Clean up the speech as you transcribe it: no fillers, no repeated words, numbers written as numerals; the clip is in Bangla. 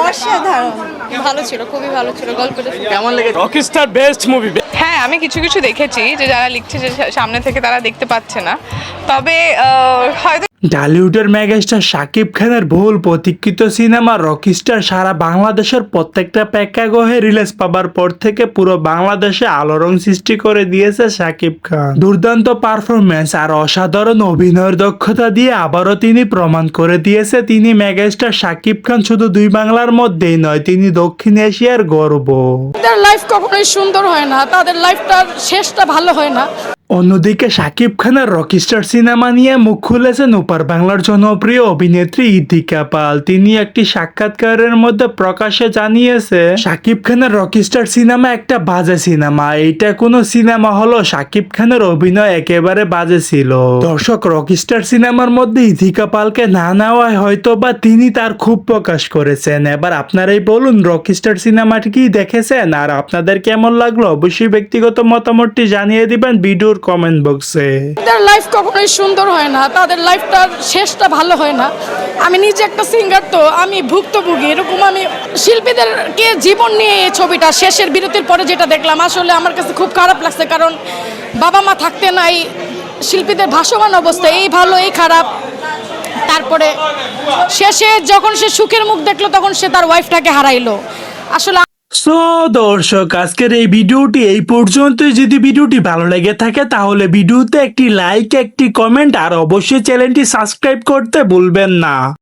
অসাধারণ ভালো ছিল, খুবই ভালো ছিল গল্পটা। কেমন লেগেছে? রকিস্টার বেস্ট মুভি। হ্যাঁ, আমি কিছু কিছু দেখেছি যে যারা লিখছে যে সামনে থেকে তারা দেখতে পাচ্ছে না, তবে হয়তো ঢালিউডের মেগাস্টার শাকিব খানের বহুল প্রতীক্ষিত সিনেমা রকিস্টার সারা বাংলাদেশের প্রত্যেকটা প্রেক্ষাগৃহে রিলিজ পাবার পর থেকে পুরো বাংলাদেশে আলোড়ন সৃষ্টি করে দিয়েছে শাকিব খান। দুর্দান্ত পারফরমেন্স আর অসাধারণ অভিনয়ের দক্ষতা দিয়ে আবারও তিনি প্রমাণ করে দিয়েছে তিনি মেগাস্টার শাকিব খান শুধু দুই বাংলার মধ্যেই নয়, তিনি দক্ষিণ এশিয়ার গর্ব। তাদের লাইফ কখনোই সুন্দর হয় না, তাদের লাইফটার শেষটা ভালো হয় না। অন্যদিকে শাকিব খানের রকিস্টার সিনেমা নিয়ে মুখ খুলেছেন ওপার বাংলার জনপ্রিয় অভিনেত্রী ইতিকা পাল। তিনি একটি সাক্ষাৎকারের মধ্যে প্রকাশ্যে জানিয়েছে শাকিব খানের রকিস্টার সিনেমা একটা বাজে সিনেমা, এইটা কোনো সিনেমা হলো, শাকিব খানের অভিনয় একেবারে বাজে ছিল। দর্শক, রকিস্টার সিনেমার মধ্যে ইতিকা পালকে না নেওয়ায় হয়তো বা তিনি তার ক্ষোভ প্রকাশ করেছেন। এবার আপনারাই বলুন, রকিস্টার সিনেমাটি কি দেখেছেন আর আপনাদের কেমন লাগলো? অবশ্যই ব্যক্তিগত মতামতটি জানিয়ে দিবেন ভিডিও কমেন্ট বক্সে। তাদের লাইফ কখনোই সুন্দর হয় না, তাদের লাইফটার শেষটা ভালো হয় না। আমি নিজে একটা সিঙ্গার, তো আমি ভুক্তভোগী। এরকম আমি শিল্পীদেরকে জীবন নিয়ে এই ছবিটা শেষের বিরতির পরে যেটা দেখলাম, আসলে আমার কাছে খুব খারাপ লাগছে। কারণ বাবা মা থাকতে নাই, শিল্পীদের ভাসমান অবস্থা, এই ভালো এই খারাপ। তারপরে শেষে যখন সে সুখের মুখ দেখলো তখন সে তার ওয়াইফটাকে হারাইলো। আসলে সো দর্শক, আজকের এই ভিডিওটি এই পর্যন্তই। যদি ভিডিওটি ভালো লেগে থাকে তাহলে ভিডিওতে একটি লাইক, একটি কমেন্ট আর অবশ্যই চ্যানেলটি সাবস্ক্রাইব করতে ভুলবেন না।